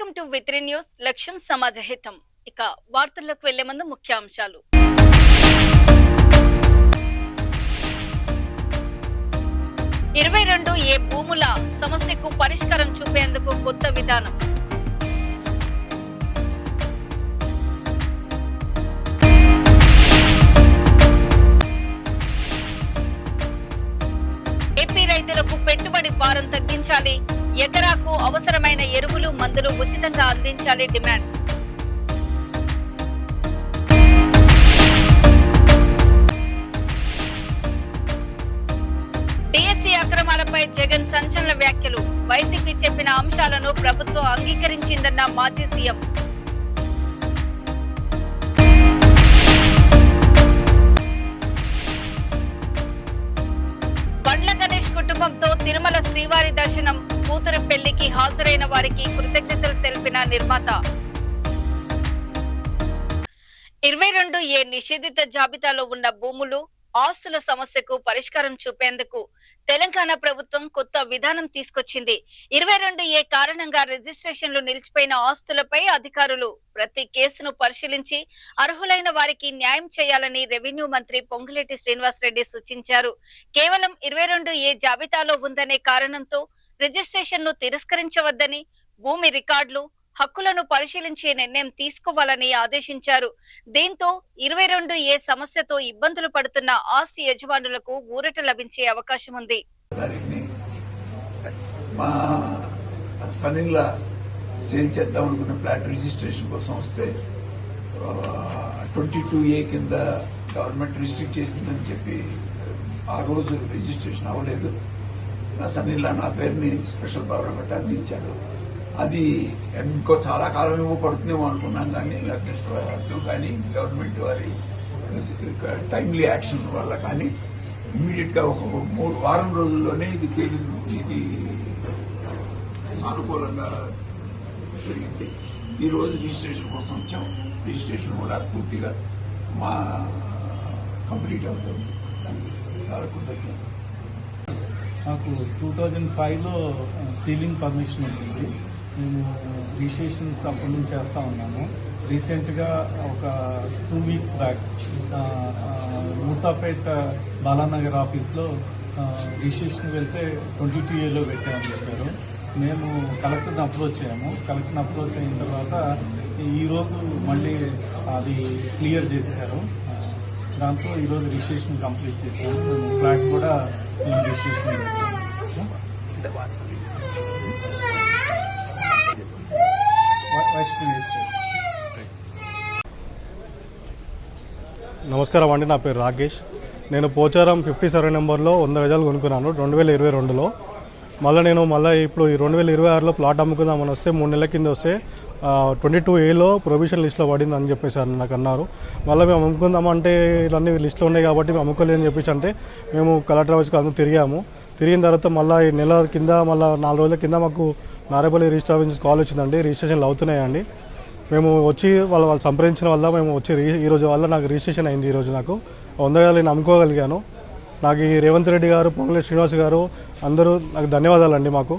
Welcome to వి3 news. లక్ష్యం సమాజ హితం. ఇక వార్తల్లోకి వెళ్లే ముందు ముఖ్యాంశాలు. 22A భూముల సమస్యకు పరిష్కారం చూపేందుకు కొత్త విధానం. ఏపీ రైతులకు పెట్టుబడి భారం తగ్గించాలి. ఎకరాకు అవసరమైన ఎరువులు, మందులు ఉచితంగా అందించాలి డిమాండ్. డిఎస్సి అక్రమాలపై జగన్ సంచలన వ్యాఖ్యలు. వైసీపీ చెప్పిన అంశాలను ప్రభుత్వం అంగీకరించిందన్న మాజీ సీఎం. బండ్ల గణేష్ కుటుంబంతో తిరుమల శ్రీవారి దర్శనం. కూతురు పెళ్లికి హాజరైన వారికి కృతజ్ఞతలు తెలిపిన నిర్మాత. 22A నిషేధిత జాబితాలో ఉన్న భూములు, ఆస్తుల సమస్యకు పరిష్కారం చూపేందుకు తెలంగాణ ప్రభుత్వం కొత్త విధానం తీసుకొచ్చింది. 22A కారణంగా రిజిస్ట్రేషన్లు నిలిచిపోయిన ఆస్తులపై అధికారులు ప్రతి కేసును పరిశీలించి అర్హులైన వారికి న్యాయం చేయాలని రెవెన్యూ మంత్రి పొంగులేటి శ్రీనివాసరెడ్డి సూచించారు. కేవలం 22A జాబితాలో ఉందనే కారణంతో రిజిస్ట్రేషన్ను తిరస్కరించవద్దని, భూమి రికార్డులు, హక్కులను పరిశీలించే నిర్ణయం తీసుకోవాలని ఆదేశించారు. దీంతో 22A సమస్యతో ఇబ్బందులు పడుతున్న ఆస్తి యజమానులకు ఊరట లభించే అవకాశం ఉంది. సేల్ చేద్దాం అనుకున్న ఫ్లాట్ రిజిస్ట్రేషన్ కోసం వస్తే 22A కింద గవర్నమెంట్ రిస్ట్రిక్ట్ చేసిందని చెప్పి ఆ రోజు రిజిస్ట్రేషన్ అవ్వలేదు. సనీల్లా నా పేరుని స్పెషల్ పవర్ పట్టాన్ని ఇచ్చాడు. అది ఇంకో చాలా కాలం ఏమో పడుతుందేమో అనుకున్నాను, కానీ కానీ గవర్నమెంట్ వారి టైమ్లీ యాక్షన్ వల్ల కానీ ఇమ్మీడియట్ గా ఒక 3 వారం రోజుల్లోనే ఇది సానుకూలంగా జరిగింది. ఈ రోజు రిజిస్ట్రేషన్ కోసం వచ్చాం. రిజిస్ట్రేషన్ కూడా పూర్తిగా కంప్లీట్ అవుతుంది. చాలా కృతజ్ఞత. నాకు 2005లో సీలింగ్ పర్మిషన్ వచ్చింది. మేము రిజిస్ట్రేషన్స్ అప్పటి నుంచి చేస్తూ ఉన్నాము. రీసెంట్గా ఒక 2 వీక్స్ బ్యాక్ మూసాపేట్ బాలానగర్ ఆఫీస్లో రిజిస్ట్రేషన్ వెళ్తే 22Aలో పెట్టామని చెప్పారు. మేము కలెక్టర్ని అప్రోచ్ అయ్యాము. కలెక్టర్ని అప్రోచ్ అయిన తర్వాత ఈరోజు మళ్ళీ అది క్లియర్ చేశారు. దాంతో ఈరోజు రిజిస్ట్రేషన్ కంప్లీట్ చేశాము. మేము ఫ్లాట్ కూడా మేము రిజిస్ట్రేషన్ చేశాము. నమస్కారం అండి, నా పేరు రాకేష్. నేను పోచారం 50 సర్వే నెంబర్లో 100 గజాలు కొనుక్కున్నాను 2022లో. మళ్ళీ ఇప్పుడు ఈ 2026లో ప్లాట్ అమ్ముకుందామని వస్తే 3 నెలల కింద వస్తే 22Aలో ప్రొవిజన్ లిస్ట్లో పడింది అని చెప్పేసి నాకు అన్నారు. మళ్ళీ మేము అమ్ముకుందామంటే ఇవన్నీ లిస్ట్లో ఉన్నాయి కాబట్టి మేము అమ్ముకోలేదని చెప్పేసి అంటే మేము కలెక్టర్ ఆఫీస్కి అందరూ తిరిగిన తర్వాత మళ్ళీ ఈ నెల కింద 4 రోజుల కింద మాకు నారేపల్లి రిజిస్టర్ ఆఫీస్ కాల్ వచ్చిందండి. రిజిస్ట్రేషన్లు అవుతున్నాయండి. మేము వచ్చి వాళ్ళు సంప్రదించిన వల్ల మేము వచ్చి ఈరోజు వల్ల నాకు రిజిస్ట్రేషన్ అయింది. ఈరోజు నాకు 100 గజాలు నేను అమ్ముకోగలిగాను. నాకు ఈ రేవంత్ రెడ్డి గారు, పొంగులేటి శ్రీనివాస్ గారు అందరూ నాకు ధన్యవాదాలండి మాకు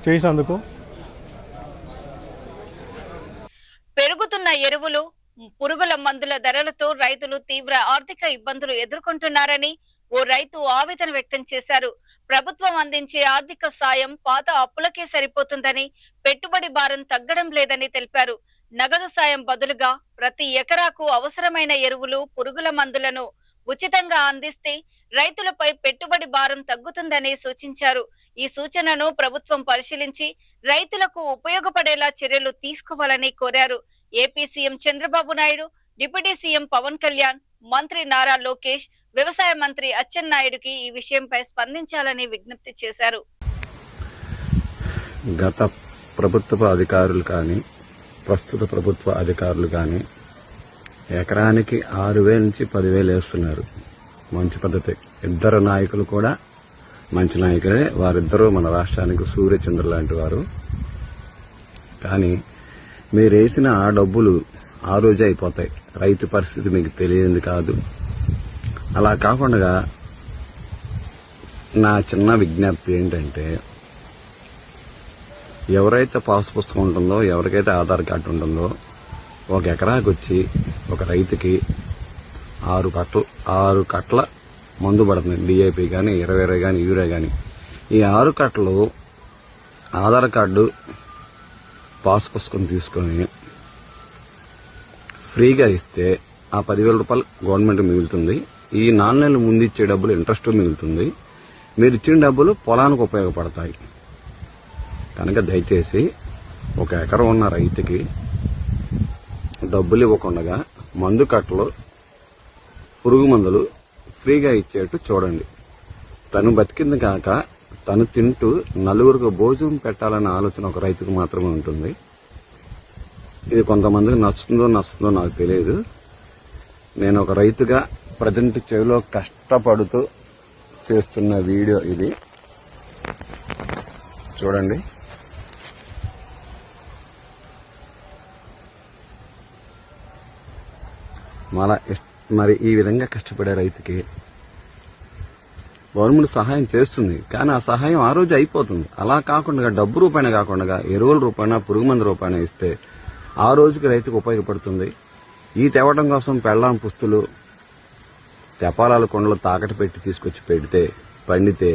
చేసినందుకు. పెరుగుతున్న ఎరువులు, పురుగుల మందుల ధరలతో రైతులు తీవ్ర ఆర్థిక ఇబ్బందులు ఎదుర్కొంటున్నారని ఓ రైతు ఆవేదన వ్యక్తం చేశారు. ప్రభుత్వం అందించే ఆర్థిక సాయం పాత అప్పులకే సరిపోతుందని, పెట్టుబడి భారం తగ్గడం లేదని తెలిపారు. నగదు సాయం బదులుగా ప్రతి ఎకరాకు అవసరమైన ఎరువులు, పురుగుల మందులను ఉచితంగా అందిస్తే రైతులపై పెట్టుబడి భారం తగ్గుతుందని సూచించారు. ఈ సూచనను ప్రభుత్వం పరిశీలించి రైతులకు ఉపయోగపడేలా చర్యలు తీసుకోవాలని కోరారు. AP CM Chandrababu Naidu, deputy CM Pawan Kalyan, మంత్రి నారా లోకేష్, వ్యవసాయ మంత్రి అచ్చెన్నాయుడుకి ఈ విషయంపై స్పందించాలని విజ్ఞప్తి చేశారు. గత ప్రభుత్వ అధికారులు కానీ, ప్రస్తుత ప్రభుత్వ అధికారులు కానీ ఎకరానికి 6,000 నుంచి 10,000 వేస్తున్నారు. మంచి పద్ధతి. ఇద్దరు నాయకులు కూడా మంచి నాయకులే. వారిద్దరూ మన రాష్ట్రానికి సూర్యచంద్ర లాంటి వారు. కానీ మీరేసిన ఆ డబ్బులు ఆ రోజే అయిపోతాయి. రైతు పరిస్థితి మీకు తెలియదు కాదు. అలా కాకుండా నా చిన్న విజ్ఞప్తి ఏంటంటే ఎవరైతే పాస్ పుస్తకం ఉంటుందో, ఎవరికైతే ఆధార్ కార్డు ఉంటుందో, ఒక ఎకరాకి వచ్చి ఒక రైతుకి 6 కట్టల మందు పడుతుంది. డిఏపి కానీ 20 కానీ యూరియా కానీ. ఈ 6 కట్టలు ఆధార్ కార్డు పాస్ పుస్తకం తీసుకొని ఫ్రీగా ఇస్తే ఆ 10,000 రూపాయలు గవర్నమెంట్ మిగులుతుంది. ఈ 4 నెలలు ముందు ఇచ్చే డబ్బులు ఇంట్రెస్ట్ మిగులుతుంది. మీరు ఇచ్చిన డబ్బులు పొలానికి ఉపయోగపడతాయి. కనుక దయచేసి ఒక ఎకరం ఉన్న రైతుకి డబ్బులు ఇవ్వకుండా మందు కట్టలు, పురుగు మందులు ఫ్రీగా ఇచ్చేట్టు చూడండి. తను బతికింది కాక తను తింటూ నలుగురికి భోజనం పెట్టాలనే ఆలోచన ఒక రైతుకు మాత్రమే ఉంటుంది. ఇది కొంతమందికి నచ్చుతుందో నాకు తెలియదు. నేను ఒక రైతుగా ప్రజెంట్ చెవిలో కష్టపడుతూ చేస్తున్న వీడియో ఇది. చూడండి. మరి ఈ విధంగా కష్టపడే రైతుకి గవర్నమెంట్ సహాయం చేస్తుంది. కానీ ఆ సహాయం ఆ రోజు అయిపోతుంది. అలా కాకుండా డబ్బు రూపాయన కాకుండా ఎరువుల రూపాయన, పురుగు మందు రూపాయన ఇస్తే ఆ రోజుకి రైతుకు ఉపయోగపడుతుంది. ఈ తేవడం కోసం పెళ్ళాం పుస్తులు, తెపాలాల కొండలు తాకట్టు పెట్టి తీసుకొచ్చి పెడితే పండితే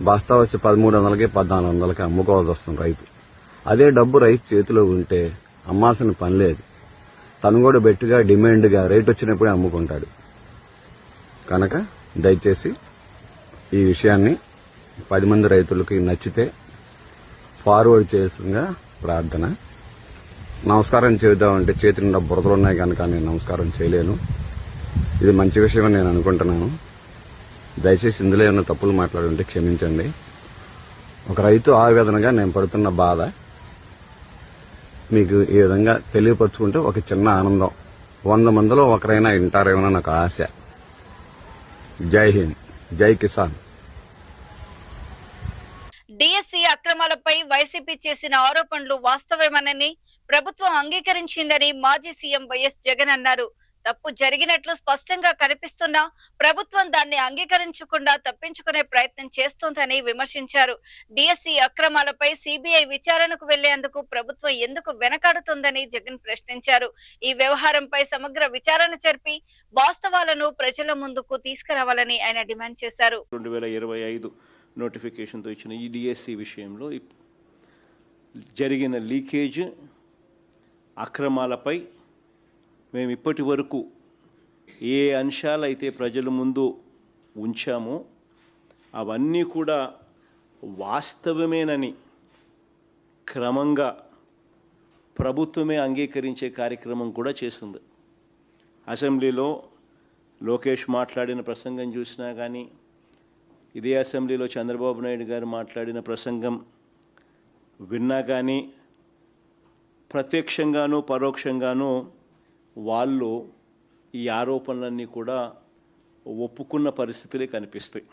బస్తా వచ్చి 1300కి 1400కి అమ్ముకోవాల్సి వస్తుంది రైతు. అదే డబ్బు రైతు చేతిలో ఉంటే అమ్మాల్సిన పని లేదు. తను కూడా బెట్టుగా డిమాండ్గా రేట్ వచ్చినప్పుడే అమ్ముకుంటాడు. కనుక దయచేసి ఈ విషయాన్ని 10 మంది రైతులకి నచ్చితే ఫార్వర్డ్ చేయాల్సిందిగా ప్రార్థన. నమస్కారం చేద్దామంటే చేతి నిండా బురదలు ఉన్నాయి కనుక నేను నమస్కారం చేయలేను. ఇది మంచి విషయమని నేను అనుకుంటున్నాను. దయచేసి ఇందులో ఏమైనా తప్పులు మాట్లాడుంటే క్షమించండి. ఒక రైతు ఆవేదనగా నేను పడుతున్న బాధ మీకు ఈ విధంగా తెలియపరుచుకుంటే ఒక చిన్న ఆనందం. 100 మందిలో ఒకరైనా వింటారేమో నాకు ఆశ. జై హింద్, జై కిసాన్. డిఎస్సి అక్రమాలపై వైసీపీ చేసిన ఆరోపణలు వాస్తవమేనని ప్రభుత్వం అంగీకరించిందని మాజీ సీఎం వైఎస్ జగన్ అన్నారు. తప్పు జరిగినట్లు స్పష్టంగా కనిపిస్తున్నా ప్రభుత్వం దాన్ని అంగీకరించకుండా తప్పించుకునే ప్రయత్నం చేస్తోందని విమర్శించారు. డిఎస్సి అక్రమాలపై సిబిఐ విచారణకు వెళ్లేందుకు ప్రభుత్వం ఎందుకు వెనకాడుతోందని జగన్ ప్రశ్నించారు. ఈ వ్యవహారంపై సమగ్ర విచారణ జరిపి వాస్తవాలను ప్రజల ముందుకు తీసుకురావాలని ఆయన డిమాండ్ చేశారు. 2025 నోటిఫికేషన్తో ఇచ్చిన ఈ డిఎస్సి విషయంలో జరిగిన లీకేజ్, అక్రమాలపై మేము ఇప్పటి వరకు ఏ అంశాలైతే ప్రజల ముందు ఉంచామో అవన్నీ కూడా వాస్తవమేనని క్రమంగా ప్రభుత్వమే అంగీకరించే కార్యక్రమం కూడా చేస్తుంది. అసెంబ్లీలో లోకేష్ మాట్లాడిన ప్రసంగం చూసినా కానీ, ఇదే అసెంబ్లీలో చంద్రబాబు నాయుడు గారు మాట్లాడిన ప్రసంగం విన్నా కానీ, ప్రత్యక్షంగానూ పరోక్షంగానూ వాళ్ళు ఈ ఆరోపణలన్నీ కూడా ఒప్పుకున్న పరిస్థితులే కనిపిస్తాయి.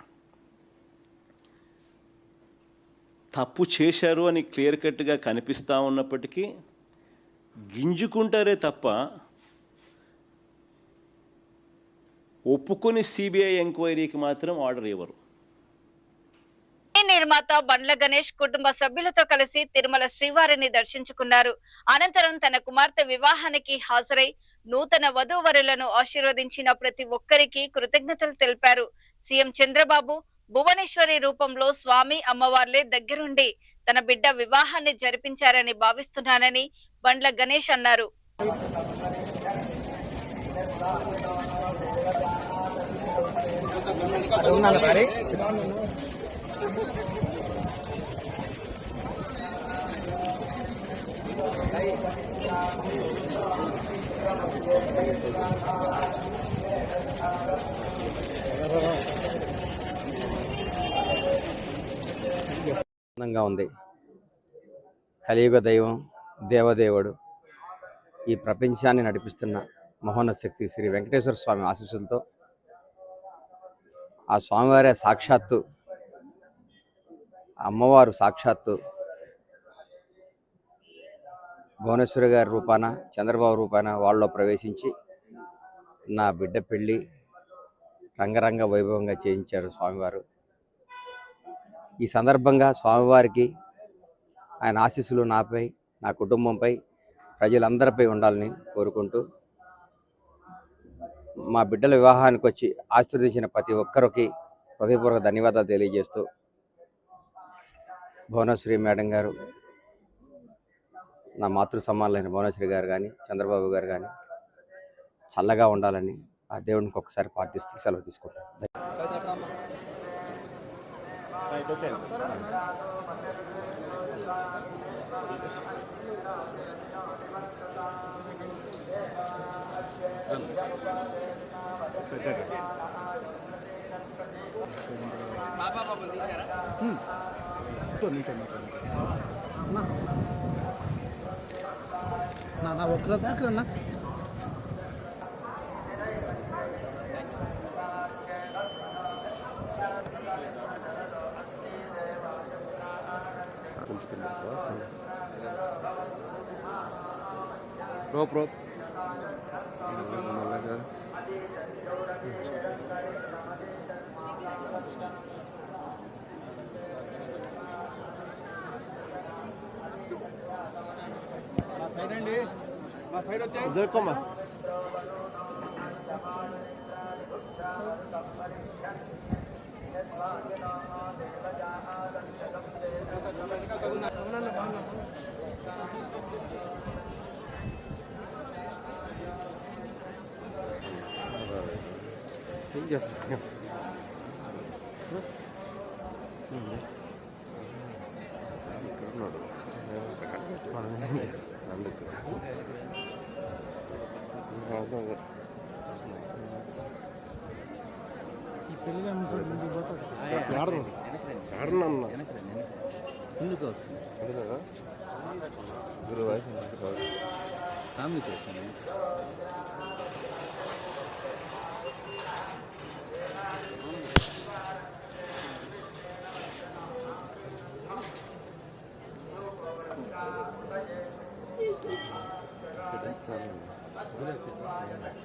తప్పు చేశారు అని క్లియర్ కట్గా కనిపిస్తూ ఉన్నప్పటికీ గింజుకుంటారే తప్ప ఒప్పుకొని సిబిఐ ఎంక్వైరీకి మాత్రం ఆర్డర్ ఇవ్వరు. నిర్మాత బండ్ల గణేష్ కుటుంబ సభ్యులతో కలిసి తిరుమల శ్రీవారిని దర్శించుకున్నారు. అనంతరం తన కుమార్తె వివాహానికి హాజరై నూతన వధూవరులను ఆశీర్వదించిన ప్రతి ఒక్కరికి కృతజ్ఞతలు తెలిపారు. సీఎం చంద్రబాబు భువనేశ్వరి రూపంలో స్వామి అమ్మవార్లే దగ్గరుండి తన బిడ్డ వివాహాన్ని జరిపించారని భావిస్తున్నానని బండ్ల గణేష్ అన్నారు. ఆనందంగా ఉంది. కలియుగ దైవం, దేవదేవుడు, ఈ ప్రపంచాన్ని నడిపిస్తున్న మహోన్నత శక్తి శ్రీ వెంకటేశ్వర స్వామి ఆశీస్సులతో, ఆ స్వామివారే సాక్షాత్తు అమ్మవారు సాక్షాత్తు భువనేశ్వరి గారి రూపాన, చంద్రబాబు రూపాన వాళ్ళలో ప్రవేశించి నా బిడ్డ పెళ్ళి రంగరంగ వైభవంగా చేయించారు స్వామివారు. ఈ సందర్భంగా స్వామివారికి ఆయన ఆశీస్సులు నాపై, నా కుటుంబంపై, ప్రజలందరిపై ఉండాలని కోరుకుంటూ, మా బిడ్డల వివాహానికి వచ్చి ఆశీర్వదించిన ప్రతి ఒక్కరికి హృదయపూర్వక ధన్యవాదాలు తెలియజేస్తూ, భువనేశ్వరి మేడం గారు, నా మాతృ సమానులైన భువనేశ్వరి గారు కానీ, చంద్రబాబు గారు కానీ చల్లగా ఉండాలని ఆ దేవునికి ఒకసారి ప్రార్థిస్తూ సెలవు తీసుకుంటాను.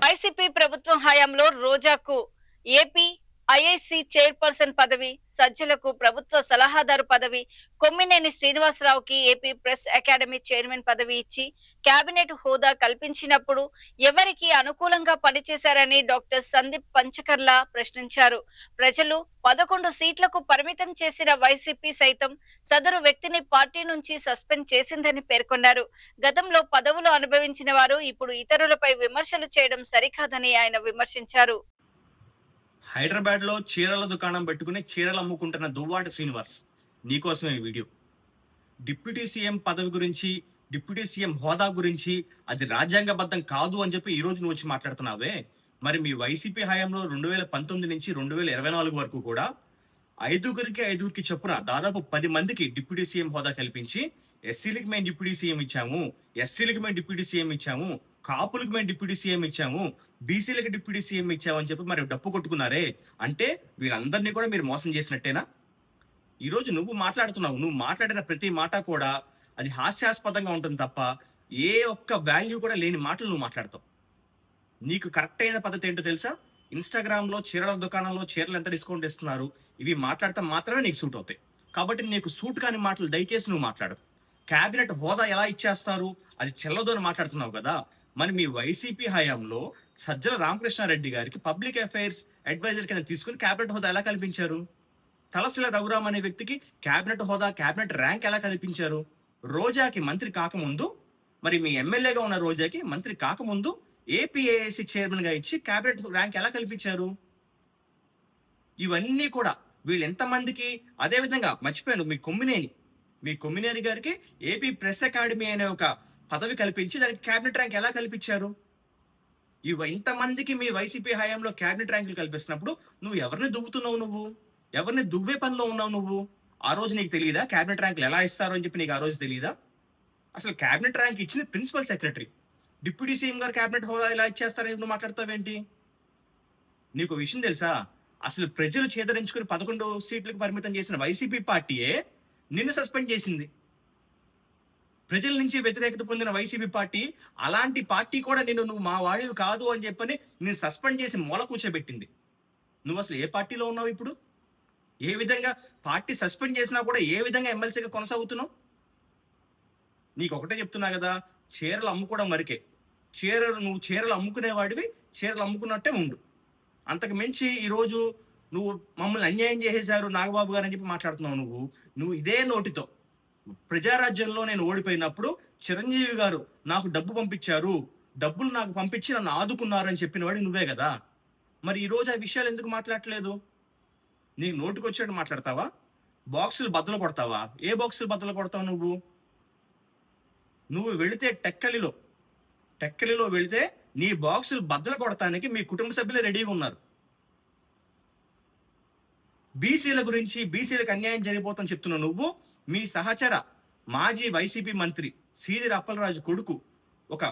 వైసీపీ ప్రభుత్వం హయాంలో రోజాకు ఏపీ ఐఐసి చైర్పర్సన్ పదవి, సజ్జలకు ప్రభుత్వ సలహాదారు పదవి, కొమ్మినేని శ్రీనివాసరావుకి ఏపీ ప్రెస్ అకాడమీ చైర్మన్ పదవి ఇచ్చి కేబినెట్ హోదా కల్పించినప్పుడు ఎవరికి అనుకూలంగా పనిచేశారని డాక్టర్ సందీప్ పంచకర్ల ప్రశ్నించారు. ప్రజలు 11 సీట్లకు పరిమితం చేసిన వైసీపీ సైతం సదరు వ్యక్తిని పార్టీ నుంచి సస్పెండ్ చేసిందని పేర్కొన్నారు. గతంలో పదవులు అనుభవించిన వారు ఇప్పుడు ఇతరులపై విమర్శలు చేయడం సరికాదని ఆయన విమర్శించారు. హైదరాబాద్ లో చీరల దుకాణం పెట్టుకుని చీరలు అమ్ముకుంటున్న దువ్వాటి శ్రీనివాస్, నీకోసమే ఈ వీడియో. డిప్యూటీ సీఎం పదవి గురించి, డిప్యూటీ సీఎం హోదా గురించి అది రాజ్యాంగబద్ధం కాదు అని చెప్పి ఈ రోజు నువ్వు వచ్చి మాట్లాడుతున్నావే. మరి మీ వైసీపీ హయాంలో 2019 నుంచి 2024 వరకు కూడా 5గురికి చొప్పున దాదాపు 10 మందికి డిప్యూటీ సీఎం హోదా కల్పించి, ఎస్సీలకు మేము డిప్యూటీ సీఎం ఇచ్చాము, ఎస్టీలకు మేము డిప్యూటీ సీఎం ఇచ్చాము, కాపులకు మేము డిప్యూటీ సీఎం ఇచ్చాము, బీసీలకు డిప్యూటీ సీఎం ఇచ్చామని చెప్పి మరి డప్పు కొట్టుకున్నారే. అంటే వీళ్ళందరినీ కూడా మీరు మోసం చేసినట్టేనా? ఈరోజు నువ్వు మాట్లాడుతున్నావు, నువ్వు మాట్లాడిన ప్రతి మాట కూడా అది హాస్యాస్పదంగా ఉంటుంది తప్ప ఏ ఒక్క వాల్యూ కూడా లేని మాటలు నువ్వు మాట్లాడతావు. నీకు కరెక్ట్ అయిన పద్ధతి ఏంటో తెలుసా? ఇన్స్టాగ్రామ్ లో చీరల దుకాణంలో చీరలు ఎంత డిస్కౌంట్ ఇస్తున్నారు, ఇవి మాట్లాడటం మాత్రమే నీకు సూట్ అవుతాయి. కాబట్టి నీకు సూట్ కాని మాటలు దయచేసి నువ్వు మాట్లాడు. క్యాబినెట్ హోదా ఎలా ఇచ్చేస్తారు అది చెల్లదు అని మాట్లాడుతున్నావు కదా. మరి మీ వైసీపీ హయాంలో సజ్జల రామకృష్ణారెడ్డి గారికి పబ్లిక్ అఫైర్స్ అడ్వైజర్ కింద తీసుకుని క్యాబినెట్ హోదా ఎలా కల్పించారు? తలసిల రఘురామ్ అనే వ్యక్తికి క్యాబినెట్ హోదా, క్యాబినెట్ ర్యాంక్ ఎలా కల్పించారు? రోజాకి మంత్రి కాకముందు, మరి మీ ఎమ్మెల్యేగా ఉన్న రోజాకి మంత్రి కాకముందు ఏపీఏఐసి చైర్మన్ గా ఇచ్చి క్యాబినెట్ ర్యాంక్ ఎలా కల్పించారు? ఇవన్నీ కూడా వీళ్ళు ఎంతమందికి. అదేవిధంగా మర్చిపోయాను, మీ కొమ్మినేని గారికి ఏపీ ప్రెస్ అకాడమీ అనే ఒక పదవి కల్పించి దానికి క్యాబినెట్ ర్యాంక్ ఎలా కల్పించారు? ఇంతమందికి మీ వైసీపీ హయాంలో క్యాబినెట్ ర్యాంకులు కల్పిస్తున్నప్పుడు నువ్వు ఎవరిని దువ్వుతున్నావు? నువ్వు ఎవరిని దువ్వే పనిలో ఉన్నావు నువ్వు? ఆ రోజు నీకు తెలియదా క్యాబినెట్ ర్యాంకులు ఎలా ఇస్తారో అని చెప్పి? నీకు ఆ రోజు తెలియదా? అసలు క్యాబినెట్ ర్యాంక్ ఇచ్చింది ప్రిన్సిపల్ సెక్రటరీ. డిప్యూటీ సీఎం గారు క్యాబినెట్ హోదా ఎలా ఇచ్చేస్తారని నువ్వు మాట్లాడతావేంటి? నీకు విషయం తెలుసా? అసలు ప్రజలు చేదరించుకుని 11 సీట్లకు పరిమితం చేసిన వైసీపీ పార్టీయే నిన్ను సస్పెండ్ చేసింది. ప్రజల నుంచి వ్యతిరేకత పొందిన వైసీపీ పార్టీ, అలాంటి పార్టీ కూడా నువ్వు మా వాడివి కాదు అని చెప్పని నేను సస్పెండ్ చేసి మూల కూర్చోబెట్టింది. నువ్వు అసలు ఏ పార్టీలో ఉన్నావు ఇప్పుడు? ఏ విధంగా పార్టీ సస్పెండ్ చేసినా కూడా ఏ విధంగా ఎమ్మెల్సీగా కొనసాగుతున్నావు? నీకు ఒకటే చెప్తున్నా కదా, చీరలు అమ్ముకోవడం వరకే. నువ్వు చీరలు అమ్ముకునేవాడివి, చీరలు అమ్ముకున్నట్టే ఉండు. అంతకు మించి ఈరోజు నువ్వు మమ్మల్ని అన్యాయం చేసేశారు నాగబాబు గారు అని చెప్పి మాట్లాడుతున్నావు. నువ్వు ఇదే నోటితో ప్రజారాజ్యంలో నేను ఓడిపోయినప్పుడు చిరంజీవి గారు నాకు డబ్బు పంపించారు, డబ్బులు నాకు పంపించి నన్ను ఆదుకున్నారు అని చెప్పిన వాడు నువ్వే కదా. మరి ఈరోజు ఆ విషయాలు ఎందుకు మాట్లాడట్లేదు? నీకు నోటికి వచ్చేట్టు మాట్లాడతావా? బాక్సులు బద్దలు కొడతావా? ఏ బాక్సులు బద్దలు కొడతావు? నువ్వు వెళితే టెక్కలిలో వెళితే నీ బాక్సులు బద్దలు కొడటానికి మీ కుటుంబ సభ్యులే రెడీగా ఉన్నారు. బీసీల గురించి, బీసీలకు అన్యాయం జరిగిపోతుందని చెప్తున్నావు నువ్వు. మీ సహచర మాజీ వైసీపీ మంత్రి సీదిరి అప్పలరాజు కొడుకు ఒక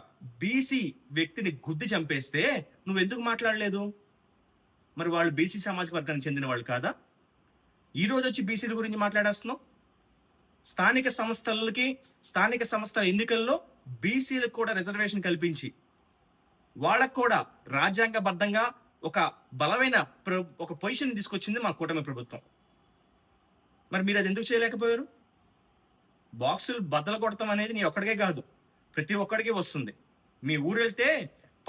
బీసీ వ్యక్తిని గుద్ది చంపేస్తే నువ్వెందుకు మాట్లాడలేదు? మరి వాళ్ళు బీసీ సామాజిక వర్గానికి చెందిన వాళ్ళు కాదా? ఈరోజు వచ్చి బీసీల గురించి మాట్లాడేస్తున్నావు. స్థానిక సంస్థల ఎన్నికల్లో బీసీలకు కూడా రిజర్వేషన్ కల్పించి వాళ్ళకు కూడా రాజ్యాంగబద్ధంగా ఒక బలమైన ఒక పొజిషన్ తీసుకొచ్చింది మా కూటమి ప్రభుత్వం. మరి మీరు అది ఎందుకు చేయలేకపోయారు? బాక్సులు బద్దలు కొడతాం అనేది నీ ఒక్కడికే కాదు, ప్రతి ఒక్కడికి వస్తుంది. మీ ఊరు వెళ్తే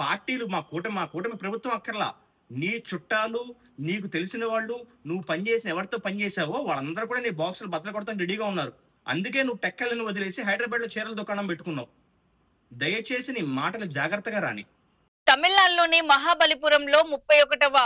పార్టీలు మా కూటమి ప్రభుత్వం అక్కర్లా, నీ చుట్టాలు, నీకు తెలిసిన వాళ్ళు, నువ్వు ఎవరితో పనిచేసావో వాళ్ళందరూ కూడా నీ బాక్సులు బద్దలు కొడతాం రెడీగా ఉన్నారు. అందుకే నువ్వు టెక్కలను వదిలేసి హైదరాబాద్లో చీరల దుకాణం పెట్టుకున్నావు. దయచేసి నీ మాటలు జాగ్రత్తగా రాని. తమిళనాడులోని మహాబలిపురంలో 31వ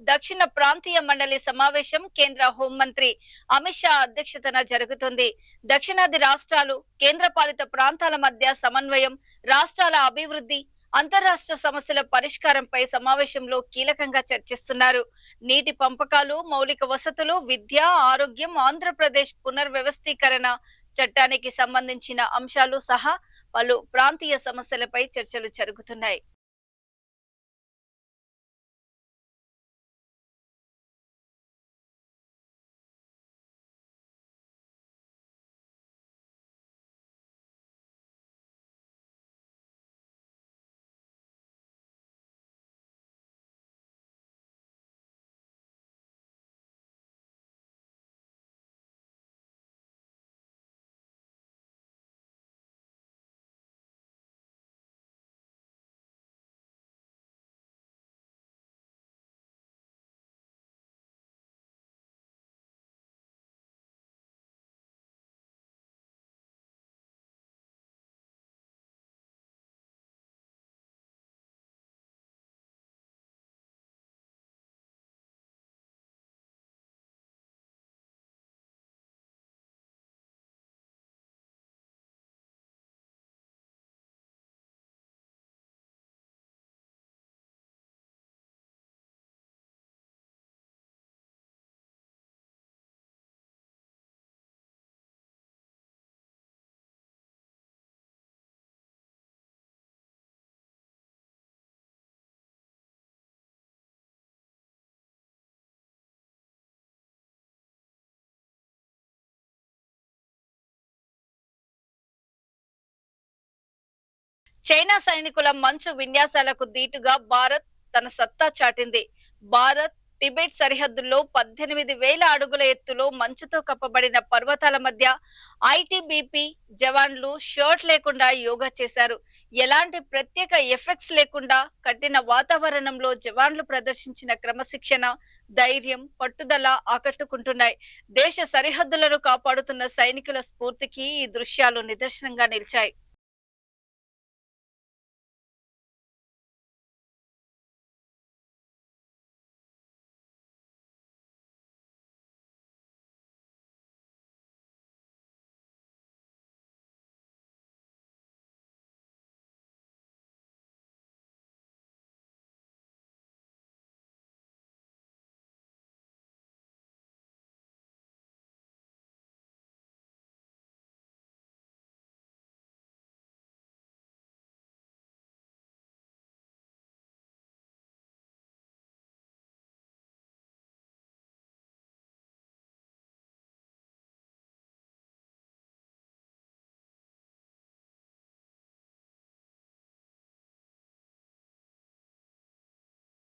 దక్షిణ ప్రాంతీయ మండలి సమావేశం కేంద్ర హోంమంత్రి అమిత్ షా అధ్యక్షతన జరుగుతుంది. దక్షిణాది రాష్ట్రాలు, కేంద్రపాలిత ప్రాంతాల మధ్య సమన్వయం, రాష్ట్రాల అభివృద్ధి, అంతర్రాష్ట్ర సమస్యల పరిష్కారంపై సమావేశంలో కీలకంగా చర్చిస్తున్నారు. నీటి పంపకాలు, మౌలిక వసతులు, విద్య, ఆరోగ్యం, ఆంధ్రప్రదేశ్ పునర్వ్యవస్థీకరణ చట్టానికి సంబంధించిన అంశాలు సహా పలు ప్రాంతీయ సమస్యలపై చర్చలు జరుగుతున్నాయి. చైనా సైనికుల మంచు విన్యాసాలకు దీటుగా భారత్ తన సత్తా చాటింది. భారత్ టిబెట్ సరిహద్దుల్లో 18,000 అడుగుల ఎత్తులో మంచుతో కప్పబడిన పర్వతాల మధ్య ఐటిబిపి జవాన్లు షర్ట్ లేకుండా యోగా చేశారు. ఎలాంటి ప్రత్యేక ఎఫెక్ట్స్ లేకుండా కఠిన వాతావరణంలో జవాన్లు ప్రదర్శించిన క్రమశిక్షణ, ధైర్యం, పట్టుదల ఆకట్టుకుంటున్నాయి. దేశ సరిహద్దులను కాపాడుతున్న సైనికుల స్ఫూర్తికి ఈ దృశ్యాలు నిదర్శనంగా నిలిచాయి.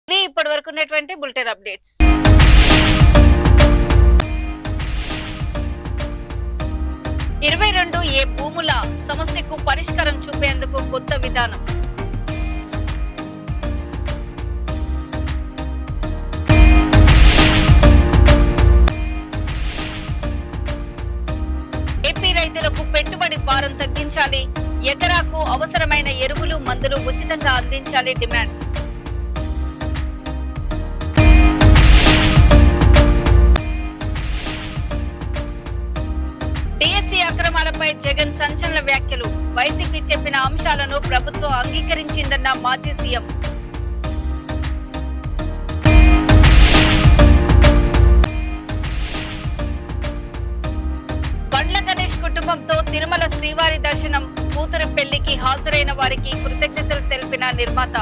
ఇప్పటి వరకు ఉన్నటువంటి బులెటిన్ అప్డేట్స్. 22A భూముల సమస్యకు విధానం. ఏపీ రైతులకు పెట్టుబడి భారం తగ్గించాలి, ఎకరాకు అవసరమైన ఎరువులు మందులు ఉచితంగా అందించాలి డిమాండ్. డిఎస్సి అక్రమాలపై జగన్ సంచలన వ్యాఖ్యలు. వైసీపీ చెప్పిన అంశాలను ప్రభుత్వం అంగీకరించిందన్న మాజీ సీఎం. బండ్ల గణేష్ కుటుంబంతో తిరుమల శ్రీవారి దర్శనం. కూతురు పెళ్లికి హాజరైన వారికి కృతజ్ఞతలు తెలిపిన నిర్మాత.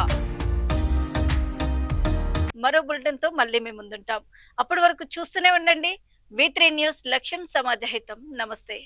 మరో బులెటిన్ తో మళ్ళీ మేము ముందుంటాం. అప్పటి వరకు చూస్తూనే ఉండండి V3 న్యూస్. లక్ష్యం సమాజహితం. నమస్తే.